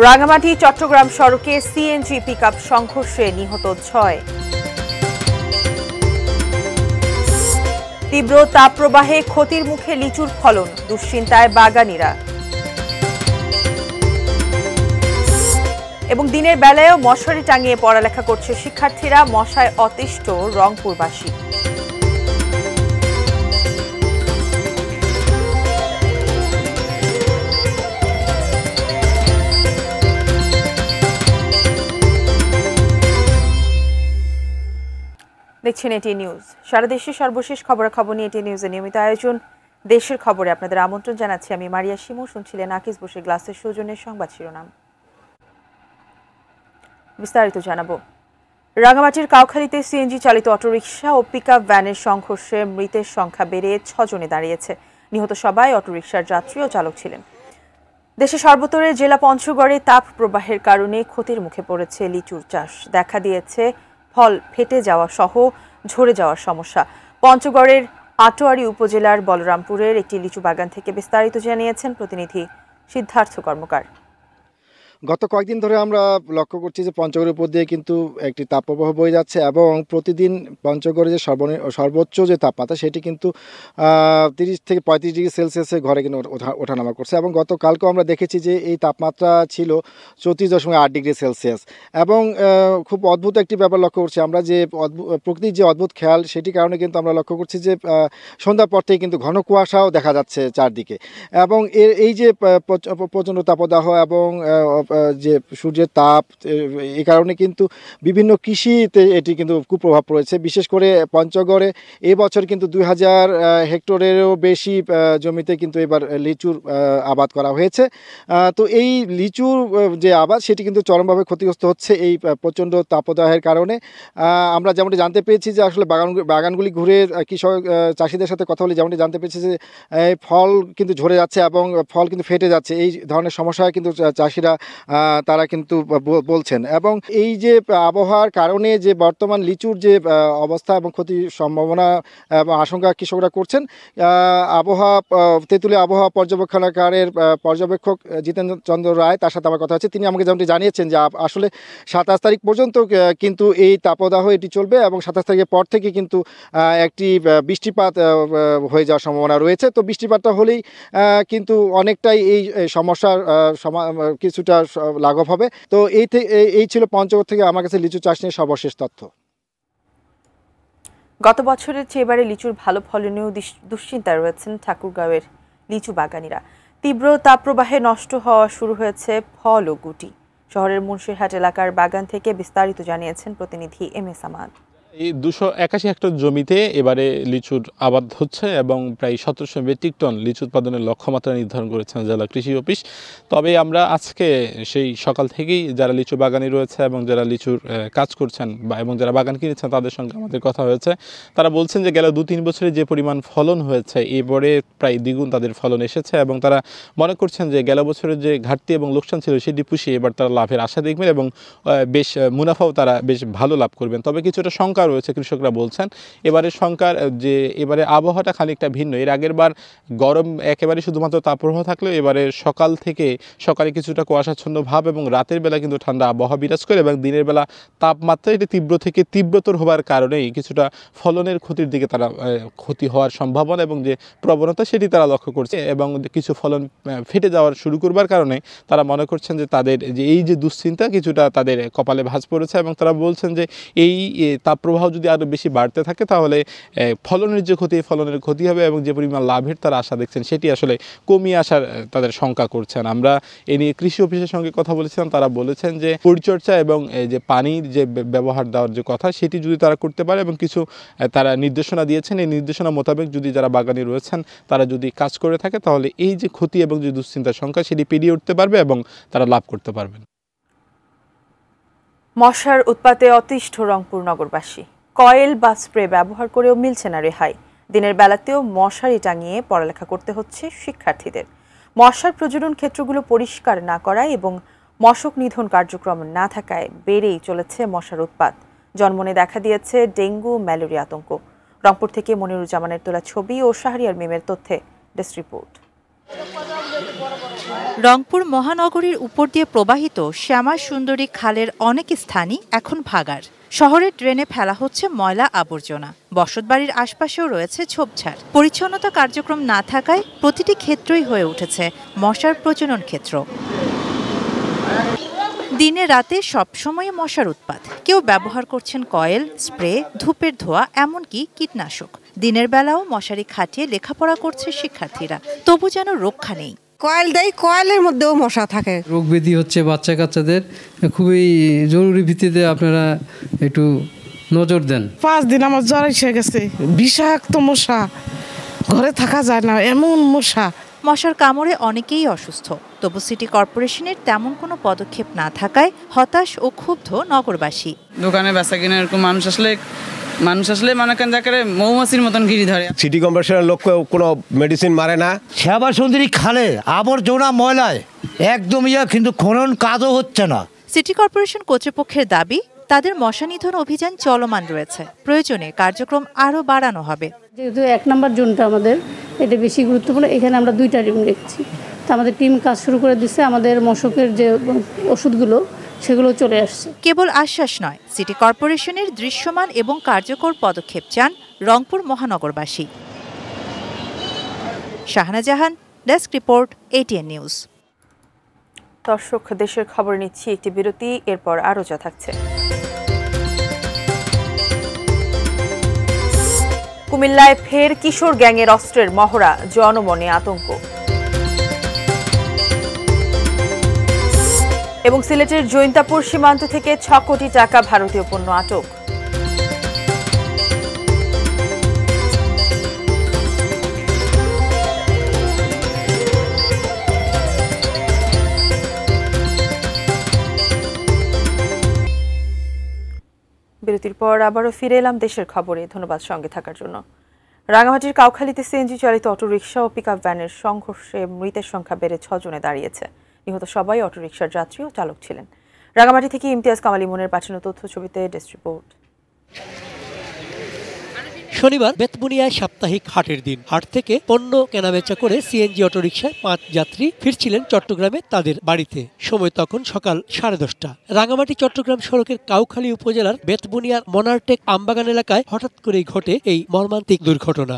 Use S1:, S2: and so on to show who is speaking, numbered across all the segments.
S1: রাঙ্গামাটি চট্টগ্রাম সড়কে CNG pickup সংঘর্ষে নিহত ৬। তীব্র তাপপ্রবাহে ক্ষতির মুখে লিচুর ফলন, দুশ্চিন্তায় বাগানীরা। এবং দিনের বেলায়ও মশারি টাঙিয়ে পড়ালেখা করছে শিক্ষার্থীরা, মশায় অতিষ্ঠ রংপুরবাসী। দেখছেন এটি নিউজ। সারা দেশের সর্বশেষ খবরাখবর নিয়ে এটি নিউজের নিয়মিত আয়োজন দেশের খবরে আপনাদের আমন্ত্রণ জানাচ্ছি আমি মারিয়া শিমু। শুনছিলেন আকিস বসে গ্লাসের সৌজন্যে সংবাদ শিরোনাম। বিস্তারিত জানাবো। রাঙ্গামাটির কাউখালীতে সিএনজি চালিত অটোরিকশা ও পিকআপ ভ্যানের সংঘর্ষে মৃতের সংখ্যা বেড়ে ৬ জনে দাঁড়িয়েছে। নিহত সবাই অটোরিকশার যাত্রী ও চালক ছিলেন। দেশে সর্বত্রে জেলা পঞ্চগড়ে তাপ প্রবাহের কারণে ক্ষতির মুখে পড়েছে লিচুর চাষ। দেখা দিয়েছে ফল ফেটে যাওয়া সহ ঝরে যাওয়ার সমস্যা। পঞ্চগড়ের আটোয়ারী উপজেলার বলরামপুরের একটি লিচু বাগান থেকে বিস্তারিত জানিয়েছেন প্রতিনিধি সিদ্ধার্থ কর্মকার।
S2: গত কয়েকদিন ধরে আমরা লক্ষ্য করছি যে পঞ্চগড়ের উপর দিয়ে কিন্তু একটি তাপপ্রবাহ বয়ে যাচ্ছে এবং প্রতিদিন পঞ্চগড়ে যে সর্বোচ্চ যে তাপমাত্রা সেটি কিন্তু 30 থেকে 35 ডিগ্রি সেলসিয়াসের ঘরে কিন্তু ওঠানামা করছে। এবং গতকালকেও আমরা দেখেছি যে এই তাপমাত্রা ছিল 34.8 ডিগ্রি সেলসিয়াস। এবং খুব অদ্ভুত একটি ব্যাপার লক্ষ্য করছি আমরা, যে প্রকৃতির যে অদ্ভুত খেয়াল সেটির কারণে কিন্তু আমরা লক্ষ্য করছি যে সন্ধ্যার পর থেকে কিন্তু ঘন কুয়াশাও দেখা যাচ্ছে চারদিকে। এবং এই যে প্রচণ্ড তাপদাহ এবং যে সূর্যের তাপ, এই কারণে কিন্তু বিভিন্ন কৃষিতে এটি কিন্তু কুপ্রভাব পড়েছে। বিশেষ করে পঞ্চগড়ে এবছর কিন্তু 2000 হেক্টরেরও বেশি জমিতে কিন্তু এবার লিচুর আবাদ করা হয়েছে। তো এই লিচুর যে আবাদ সেটি কিন্তু চরমভাবে ক্ষতিগ্রস্ত হচ্ছে এই প্রচণ্ড তাপদাহের কারণে। আমরা যেমনটি জানতে পেরেছি যে আসলে বাগানগুলি ঘুরে কৃষক চাষিদের সাথে কথা বলে যেমনটি জানতে পেরেছি যে ফল কিন্তু ঝরে যাচ্ছে এবং ফল কিন্তু ফেটে যাচ্ছে। এই ধরনের সমস্যা কিন্তু চাষিরা তারা কিন্তু বলছেন। এবং এই যে আবহাওয়ার কারণে যে বর্তমান লিচুর যে অবস্থা এবং ক্ষতির সম্ভাবনা এবং আশঙ্কা কৃষকরা করছেন, তেঁতুলিয়া আবহাওয়া পর্যবেক্ষণাগারের পর্যবেক্ষক জিতেন্দ্র চন্দ্র রায়, তার সাথে আমার কথা হচ্ছে। তিনি আমাকে যেমনটি জানিয়েছেন যে আসলে 27 তারিখ পর্যন্ত কিন্তু এই তাপদাহ এটি চলবে এবং 27 তারিখের পর থেকে কিন্তু একটি বৃষ্টিপাত হয়ে যাওয়ার সম্ভাবনা রয়েছে। তো বৃষ্টিপাতটা হলেই কিন্তু অনেকটাই এই সমস্যার কিছুটা লাঘব হবে। তো এই ছিল পঞ্চগড় থেকে আমার কাছে লিচু চাষ নিয়ে সর্বশেষ তথ্য।
S1: গত বছরের চেয়ে এবারে লিচুর ভালো ফলনেও দুশ্চিন্তায় রয়েছেন ঠাকুরগাঁওয়ের লিচু বাগানীরা। তীব্র তাপপ্রবাহে নষ্ট হওয়া শুরু হয়েছে ফল ও গুটি। শহরের মুন্সিরহাট এলাকার বাগান থেকে বিস্তারিত জানিয়েছেন প্রতিনিধি এম.এস. আমাদ।
S3: এই 281 হেক্টর জমিতে এবারে লিচুর আবাদ হচ্ছে এবং প্রায় 1700 মেট্রিক টন লিচু উৎপাদনের লক্ষ্যমাত্রা নির্ধারণ করেছেন জেলা কৃষি অফিস। তবে আমরা আজকে সেই সকাল থেকেই যারা লিচু বাগানি রয়েছে এবং যারা লিচুর কাজ করছেন এবং যারা বাগান কিনেছেন তাদের সঙ্গে আমাদের কথা হয়েছে। তারা বলছেন যে গেল 2-3 বছরে যে পরিমাণ ফলন হয়েছে এবারে প্রায় দ্বিগুণ তাদের ফলন এসেছে এবং তারা মনে করছেন যে গেল বছরের যে ঘাটতি এবং লোকসান ছিল সেটি পুষিয়ে এবার তারা লাভের আশা দেখবেন এবং বেশ মুনাফাও তারা বেশ ভালো লাভ করবেন। তবে কিছুটা শঙ্কা রয়েছে, কৃষকরা বলছেন এবারে এবারে আবহাওয়াটা খানিকটা ভিন্ন। এর আগের বার গরম একেবারে শুধুমাত্র তাপপ্রবাহ থাকলেও এবারে সকালে কিছুটা কুয়াশাচ্ছন্ন ভাব এবং রাতের বেলা কিন্তু ঠান্ডা আবহাওয়া বিরাজ করে এবং দিনের বেলা তাপমাত্রা এটি তীব্র থেকে তীব্রতর হওয়ার কারণেই কিছুটা ফলনের ক্ষতির দিকে তারা ক্ষতি হওয়ার সম্ভাবনা এবং যে প্রবণতা সেটি তারা লক্ষ্য করছে এবং কিছু ফলন ফেটে যাওয়ার শুরু করবার কারণে তারা মনে করছেন যে তাদের যে এই যে দুশ্চিন্তা কিছুটা তাদের কপালে ভাঁজ পড়েছে এবং তারা বলছেন যে এই তাপপ্রবাহ যদি আরও বেশি বাড়তে থাকে তাহলে ফলনের যে ক্ষতি, ফলনের ক্ষতি হবে এবং যে পরিমাণ লাভের তারা আশা দেখছেন সেটি আসলে কমিয়ে আসার তাদের শঙ্কা করছেন। আমরা এ নিয়ে কৃষি অফিসের সঙ্গে কথা বলেছিলাম। তারা বলেছেন যে পরিচর্যা এবং যে পানির যে ব্যবহার দেওয়ার যে কথা সেটি যদি তারা করতে পারে এবং কিছু তারা নির্দেশনা দিয়েছেন, এই নির্দেশনা মোতাবেক যদি যারা বাগানি রয়েছেন তারা যদি কাজ করে থাকে তাহলে এই যে ক্ষতি এবং যে দুশ্চিন্তার সংখ্যা সেটি পেরিয়ে উঠতে পারবে এবং তারা লাভ করতে পারবেন।
S1: মশার উৎপাতে অতিষ্ঠ রংপুর নগরবাসী। কয়েল বা স্প্রে ব্যবহার করেও মিলছে না রেহাই। দিনের বেলাতেও মশারি টাঙিয়ে পড়ালেখা করতে হচ্ছে শিক্ষার্থীদের। মশার প্রজনন ক্ষেত্রগুলো পরিষ্কার না করায় এবং মশক নিধন কার্যক্রম না থাকায় বেড়েই চলেছে মশার উৎপাত। জন্মনে দেখা দিয়েছে ডেঙ্গু ম্যালেরিয়া আতঙ্ক। রংপুর থেকে মনিরুজ্জামানের তোলা ছবি ও শাহরিয়ার মিমের তথ্যে ডেস্ক রিপোর্ট।
S4: রংপুর মহানগরীর উপর দিয়ে প্রবাহিত শ্যামা সুন্দরী খালের অনেক স্থানই এখন ভাগাড়। শহরের ড্রেনে ফেলা হচ্ছে ময়লা আবর্জনা। বসতবাড়ির আশপাশেও রয়েছে ঝোপঝাড়। পরিচ্ছন্নতা কার্যক্রম না থাকায় প্রতিটি ক্ষেত্রই হয়ে উঠেছে মশার প্রজনন ক্ষেত্র। দিনে রাতে সবসময় মশার উৎপাত। কেউ ব্যবহার করছেন কয়েল, স্প্রে, ধূপের ধোঁয়া, এমনকি কীটনাশক। দিনের বেলাও মশারি খাটিয়ে লেখাপড়া করছে শিক্ষার্থীরা, তবু যেন রক্ষা নেই।
S5: কয়েল দেয়, কয়েলের মধ্যেও মশা থাকে।
S6: রোগ ব্যাধি হচ্ছে বাচ্চা কাচ্চাদের, খুবই জরুরি ভিত্তিতে আপনারা একটু নজর দেন।
S7: 5 দিন আমার জ্বর এসে গেছে, বিষাক্ত মশা, ঘরে থাকা যায় না, এমন মশা।
S4: মশার কামড়ে অনেকেই অসুস্থ, তবু সিটি কর্পোরেশনের তেমন কোনো পদক্ষেপ না থাকায় হতাশ ও ক্ষুব্ধ নগরবাসী।
S8: দোকানে বেচা কিনে এরকম মানুষ আসলে মনে করেন যাকে মৌমাছির মতন ঘিরে ধরে।
S9: সিটি কর্পোরেশনের লোক কোনো মেডিসিন মারে না।
S10: শ্যামা সুন্দরী খালে আবর্জনা ময়লায় একদম কিন্তু খনন কাজও হচ্ছে না।
S4: সিটি কর্পোরেশন কর্তৃপক্ষের দাবি, তাদের মশা নিধন অভিযান চলমান রয়েছে, প্রয়োজনে কার্যক্রম আরও বাড়ানো হবে।
S11: যেহেতু 1 নম্বর জোনটা আমাদের এটা বেশি গুরুত্বপূর্ণ, এখানে আমরা 2টা টিম রেখেছি। তো আমাদের টিম কাজ শুরু করে দিচ্ছে, আমাদের মশকের যে ওষুধগুলো সেগুলো চলে আসছে।
S4: কেবল আশ্বাস নয়, সিটি কর্পোরেশনের দৃশ্যমান এবং কার্যকর পদক্ষেপ চান রংপুর মহানগরবাসী। শাহানা জাহান, ডেস্ক রিপোর্ট, ATN নিউজ।
S1: দর্শক, দেশের খবর নিচ্ছি একটি বিরতি, এরপর আরও যা থাকছে। কুমিল্লায় ফের কিশোর গ্যাংয়ের অস্ত্রের মহড়া, জনমনে আতঙ্ক। এবং সিলেটের জৈন্তাপুর সীমান্ত থেকে 6 কোটি টাকা ভারতীয় পণ্য আটক। বিরতির পর আবারও ফিরে এলাম দেশের খবরে। ধন্যবাদ সঙ্গে থাকার জন্য। রাঙামাটির কাউখালীতে সিএনজি চালিত অটোরিকশা ও পিকআপ ভ্যানের সংঘর্ষে মৃতের সংখ্যা বেড়ে 6 জনে দাঁড়িয়েছে। নিহত সবাই অটোরিকশার যাত্রী ও চালক ছিলেন। রাঙামাটি থেকে ইমতিয়াজ কামাল ইমনের পাঠানো তথ্য ছবিতে ডেস্ক রিপোর্ট।
S12: শনিবার বেতবুনিয়ায় সাপ্তাহিক হাটের দিন। হাট থেকে পণ্য কেনাবেচা করে সিএনজি অটোরিকশায় 5 যাত্রী ফিরছিলেন চট্টগ্রামে তাদের বাড়িতে। সময় তখন সকাল 10:30। রাঙামাটি চট্টগ্রাম সড়কের কাউখালী উপজেলার বেতবুনিয়ার মনারটেক আমবাগান এলাকায় হঠাৎ করেই ঘটে এই মর্মান্তিক দুর্ঘটনা।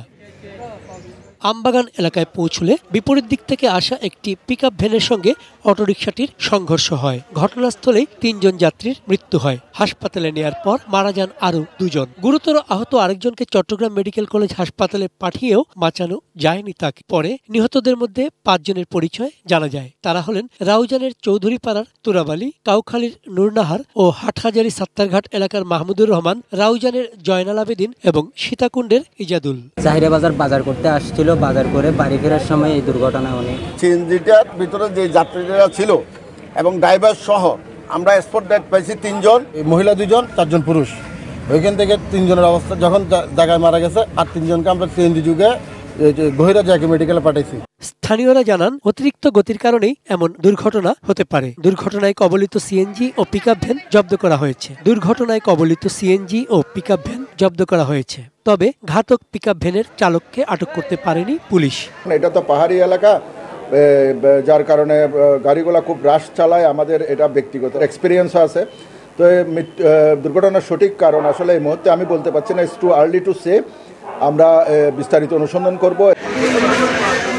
S12: আমবাগান এলাকায় পৌঁছলে বিপরীত দিক থেকে আসা একটি পিকআপ ভ্যানের সঙ্গে অটোরিকশাটির সংঘর্ষ হয়। ঘটনাস্থলেই 3 জন যাত্রীর মৃত্যু হয়। হাসপাতালে নেয়ার পর মারা যান আরও 2 জন। গুরুতর আহত আরেকজনকে চট্টগ্রাম মেডিকেল কলেজ হাসপাতালে পাঠিয়েও বাঁচানো যায়নি তাকে। পরে নিহতদের মধ্যে 5 জনের পরিচয় জানা যায়। তারা হলেন রাউজানের চৌধুরীপাড়ার তুরাবালি, কাউখালীর নুরনাহার ও হাটহাজারী সাত্তারঘাট এলাকার মাহমুদুর রহমান, রাউজানের জয়নাল আবেদিন এবং সীতাকুণ্ডের ইজাদুল।
S13: জাহিরা বাজার করতে আসছিল, বাজার করে বাড়ি ফেরার সময় এই দুর্ঘটনা হলো।
S14: সিএনজিটার ভিতরে যে যাত্রীরা ছিল এবং ড্রাইভার সহ আমরা স্পট ডেড পাইছি 3 জন, মহিলা 2 জন, 4 জন পুরুষ। ওইখান থেকে 3 জনের অবস্থা যখন জায়গায় মারা গেছে, আর 3 জনকে আমরা সিএনজি যুগে গহিরা জায়গা মেডিকেলে পাঠাইছি।
S12: স্থানীয়রা জানান, অতিরিক্ত গতির কারণেই এমন দুর্ঘটনা হতে পারে। দুর্ঘটনায় কবলিত সিএনজি ও পিকআপ ভ্যান জব্দ করা হয়েছে। তবে ঘাতক পিকআপ ভ্যানের চালককে আটক করতে পারেনি পুলিশ।
S15: এটা তো পাহাড়ি এলাকা, যার কারণে গাড়িগুলো খুব রাশ চালায়। আমাদের এটা ব্যক্তিগত এক্সপিরিয়েন্স আছে। তো দুর্ঘটনার সঠিক কারণ আসলে এই মুহূর্তে আমি বলতে পারছি না, it's too early to say. আমরা বিস্তারিত অনুসন্ধান করব।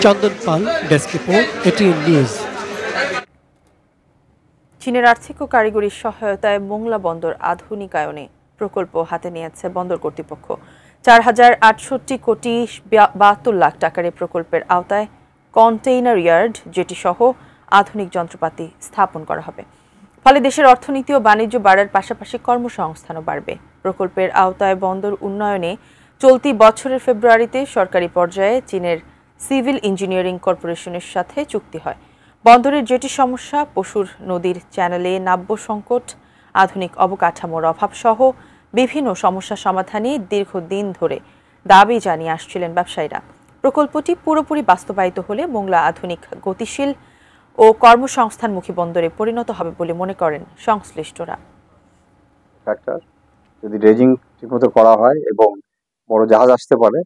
S12: চন্দন পাল, ডেস্ক রিপোর্ট, ATN নিউজ।
S1: চীনের আর্থিক ও কারিগরি সহায়তায় মোংলা বন্দর আধুনিকায়নে প্রকল্প হাতে নিয়েছে বন্দর কর্তৃপক্ষ। 4,068 কোটি 72 লাখ টাকার এই প্রকল্পের আওতায় কন্টেইনার ইয়ার্ড, জেটি সহ আধুনিক যন্ত্রপাতি স্থাপন করা হবে। ফলে দেশের অর্থনীতি ও বাণিজ্য বাড়ার পাশাপাশি কর্মসংস্থানও বাড়বে। প্রকল্পের আওতায় বন্দর উন্নয়নে চলতি বছরের ফেব্রুয়ারিতে সরকারি পর্যায়ে চীনের সিভিল ইঞ্জিনিয়ারিং কর্পোরেশনের সাথে চুক্তি হয়। বন্দরের জেটি সমস্যা, পশুর নদীর চ্যানেলে নাব্য সংকট, আধুনিক অবকাঠামোর অভাব সহ বিভিন্ন সমস্যা সমাধানে দীর্ঘদিন ধরে দাবি জানিয়ে আসছিলেন ব্যবসায়ীরা। প্রকল্পটি পুরোপুরি বাস্তবায়িত হলে মোংলা আধুনিক, গতিশীল ও কর্মসংস্থানমুখী বন্দরে পরিণত হবে বলে মনে করেন সংশ্লিষ্টরা।
S16: যদি ড্রেজিং ঠিকমতো করা হয় এবং বড় জাহাজ আসতে পারে,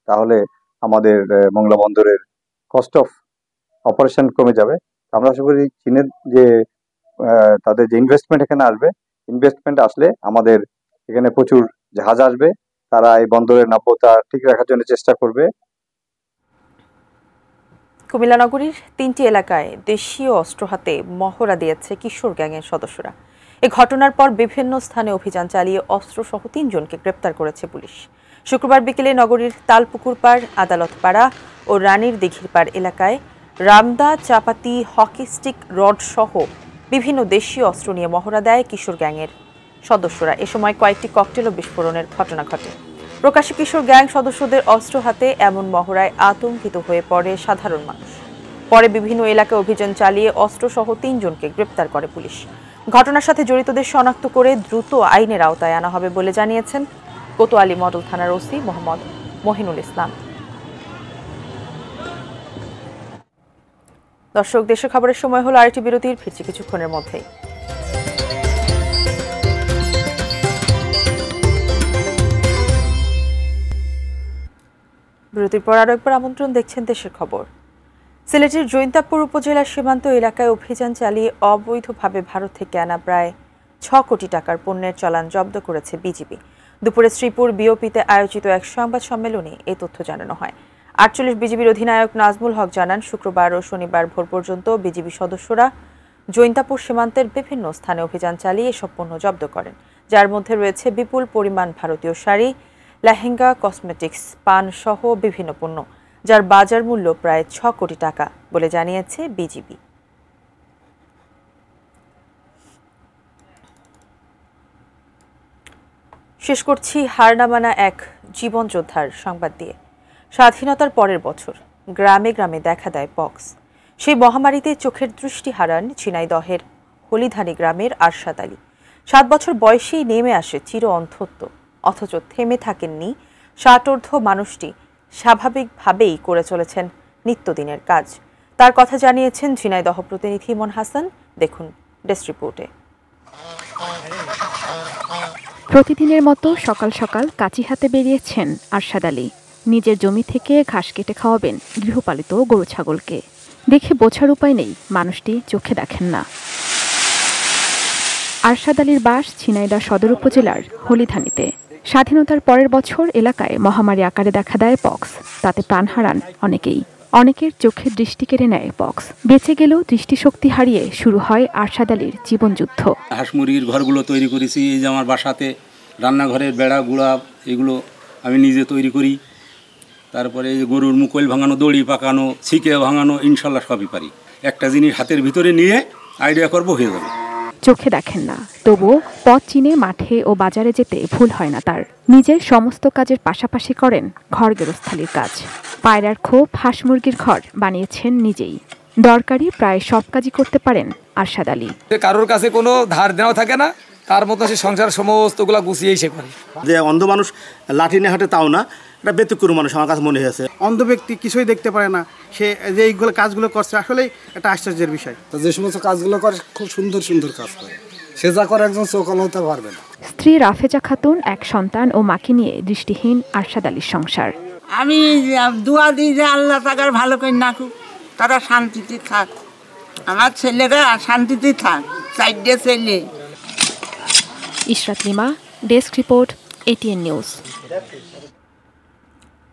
S16: তাহলে আমাদের মোংলা বন্দরের কস্ট অফ অপারেশন কমে যাবে। আমরা আশা করি চীনের যে তাদের যে ইনভেস্টমেন্ট এখানে আসবে, ইনভেস্টমেন্ট আসলে আমাদের এখানে প্রচুর জাহাজ আসবে, তারা এই বন্দরের নাব্যতা ঠিক রাখার জন্য চেষ্টা করবে।
S1: কুমিল্লা নগরীর 3টি এলাকায় দেশীয় অস্ত্র হাতে মহড়া দিয়েছে কিশোর গ্যাংয়ের সদস্যরা। এই ঘটনার পর বিভিন্ন স্থানে অভিযান চালিয়ে অস্ত্রসহ 3 জনকে গ্রেপ্তার করেছে পুলিশ। শুক্রবার বিকেলে নগরীর তালপুকুরপাড়, আদালতপাড়া ও রানীর দিঘিরপাড় এলাকায় রামদা, চাপাতি, হকি স্টিক, রড সহ বিভিন্ন দেশীয় অস্ত্র নিয়ে মহড়া দেয় কিশোর গ্যাংয়ের সদস্যরা। এ সময় কয়েকটি ককটেল ও বিস্ফোরণের ঘটনা ঘটে। প্রকাশ্যে কিশোর গ্যাং সদস্যদের অস্ত্র হাতে এমন মহড়ায় আতঙ্কিত হয়ে পড়ে সাধারণ মানুষ। পরে বিভিন্ন এলাকায় অভিযান চালিয়ে অস্ত্রসহ 3 জনকে গ্রেপ্তার করে পুলিশ। ঘটনার সাথে জড়িতদের শনাক্ত করে দ্রুত আইনের আওতায় আনা হবে বলে জানিয়েছেন কোতোয়ালি মডেল থানার ওসি মোহাম্মদ মহিনুল ইসলাম। দর্শক, দেশের খবরের সময় হলো আরেকটি বিরতির, ফিরছি কিছুক্ষণের মধ্যেই। বিরতির পর আরো একবার আমন্ত্রণ, দেখছেন দেশের খবর। সিলেটের জৈন্তাপুর উপজেলার সীমান্ত এলাকায় অভিযান চালিয়ে অবৈধভাবে ভারত থেকে আনা প্রায় 6 কোটি টাকার পণ্যের চালান জব্দ করেছে বিজিবি। দুপুরে শ্রীপুর বিওপিতে আয়োজিত এক সংবাদ সম্মেলনে এই তথ্য জানানো হয়। 48 বিজিবির অধিনায়ক নাজমুল হক জানান, শুক্রবার ও শনিবার ভোর পর্যন্ত বিজিবি সদস্যরা জৈন্তাপুর সীমান্তের বিভিন্ন স্থানে অভিযান চালিয়ে এসব পণ্য জব্দ করেন, যার মধ্যে রয়েছে বিপুল পরিমাণ ভারতীয় শাড়ি, লেহেঙ্গা, কসমেটিক্স, পান সহ বিভিন্ন পণ্য, যার বাজার মূল্য প্রায় 6 কোটি টাকা বলে জানিয়েছে বিজিবি। শেষ করছি হার না মানা এক জীবন যোদ্ধার সংবাদ দিয়ে। স্বাধীনতার পরের বছর গ্রামে গ্রামে দেখা দেয় পক্স। সেই মহামারীতে চোখের দৃষ্টি হারান ঝিনাইদহের হলিধানি গ্রামের আরশাদ আলী। 7 বছর বয়সেই নেমে আসে চির অন্ধত্ব, অথচ থেমে থাকেননি ষাটোর্ধ্ব মানুষটি। স্বাভাবিকভাবেই করে চলেছেন নিত্যদিনের কাজ। তার কথা জানিয়েছেন ঝিনাইদহ প্রতিনিধি ইমন হাসান। দেখুন ডেস্ক রিপোর্টে।
S17: প্রতিদিনের মতো সকাল সকাল কাঁচি হাতে বেরিয়েছেন আরশাদ আলী। নিজের জমি থেকে ঘাস কেটে খাওয়াবেন গৃহপালিত গরু ছাগলকে। দেখে বোঝার উপায় নেই মানুষটি চোখে দেখেন না। আরশাদ আলীর বাস ঝিনাইদহ সদর উপজেলার হলিধানিতে। স্বাধীনতার পরের বছর এলাকায় মহামারী আকারে দেখা দেয় পক্স। তাতে প্রাণ হারান অনেকেই। অনেকের চোখের দৃষ্টি কেড়ে নেয় পক্স। বেঁচে গেলেও দৃষ্টিশক্তি হারিয়ে শুরু হয় আরশাদ আলীর জীবনযুদ্ধ।
S18: হাঁস মুরগির ঘরগুলো তৈরি করেছি, এই যে আমার বাসাতে রান্নাঘরের বেড়া গুঁড়া এগুলো আমি নিজে তৈরি করি। তারপরে এই যে গরুর মুকল ভাঙানো, দড়ি পাকানো, ছিকে ভাঙানো, ইনশাল্লাহ সবই পারি। একটা জিনিস হাতের ভিতরে নিয়ে আইডিয়া করবো, হয়ে যাবে।
S17: চোখে দেখেন না, তবুও পথ চিনে মাঠে ও বাজারে যেতে ভুল হয় না তার। নিজের সমস্ত কাজের পাশাপাশি করেন ঘর গেরস্থালির কাজ। পায়রার খোপ, হাঁস মুরগির ঘর বানিয়েছেন নিজেই। দরকারি প্রায় সব কাজই করতে পারেন আরশাদ আলী।
S19: কারোর কাছে কোনো ধার দেওয়া থাকে না, তার মতো সে সংসার সমস্তগুলা গুছিয়েই সে করে।
S14: যে অন্ধ মানুষ লাঠি নিয়ে হাঁটে তাও না, এটা ব্যতিক্রম মানুষ আমার কাছে মনে হয়েছে।
S20: অন্ধ ব্যক্তি কিছুই দেখতে পারে না, সে যে এইগুলো কাজগুলো করছে আসলেই একটা আশ্চর্যের বিষয়।
S21: যে সমস্ত কাজগুলো করে খুব সুন্দর সুন্দর কাজ করে, সে যা করে একজন চোখল হতে পারবে না।
S17: স্ত্রী রাফেজা খাতুন, এক সন্তান ও মাকে নিয়ে দৃষ্টিহীন আরশাদ আলীর সংসার।
S22: আমি দোয়া দিই যে আল্লাহ তাকার ভালো করে নাকুক, তারা শান্তিতে থাক, আমার ছেলেরা শান্তিতে থাক, চারটে ছেলে।
S17: Ishrat lima, desk report, ATN news.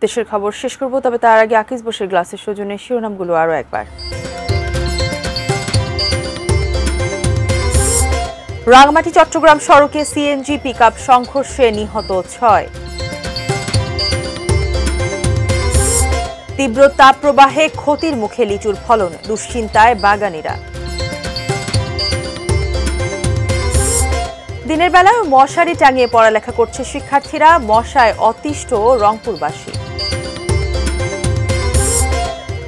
S1: দেশের খবর শেষ করব, তবে তার আগে আকিজ বসের গ্লাসের সৌজন্যে শিরোনামগুলো আরও একবার। রাঙামাটি চট্টগ্রাম সড়কে সিএনজি পিকআপ সংঘর্ষে নিহত 6। তীব্র তাপপ্রবাহে ক্ষতির মুখে লিচুর ফলন, দুশ্চিন্তায় বাগানীরা। দিনের বেলায় মশারি টাঙিয়ে পড়ালেখা করছে শিক্ষার্থীরা, মশায় অতিষ্ঠ রংপুরবাসী।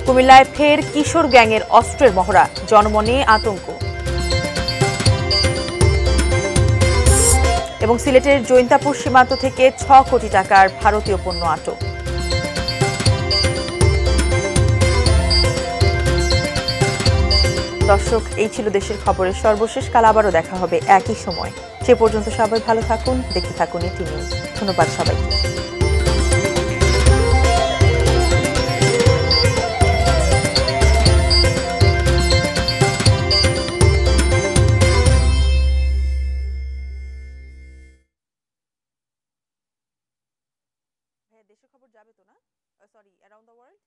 S1: কুমিল্লায় ফের কিশোর গ্যাংয়ের অস্ত্রের মহড়া, জনমনে আতঙ্ক। এবং সিলেটের জৈন্তাপুর সীমান্ত থেকে 6 কোটি টাকার ভারতীয় পণ্য আটক। দর্শক, এই ছিল দেশের খবরের সর্বশেষ। কাল আবারও দেখা হবে একই সময়। সে পর্যন্ত সবাই ভালো থাকুন, দেখে থাকুন এটি নিউজ। ধন্যবাদ সবাইকে। দেশের খবর যাবে তো না? Sorry, around the world.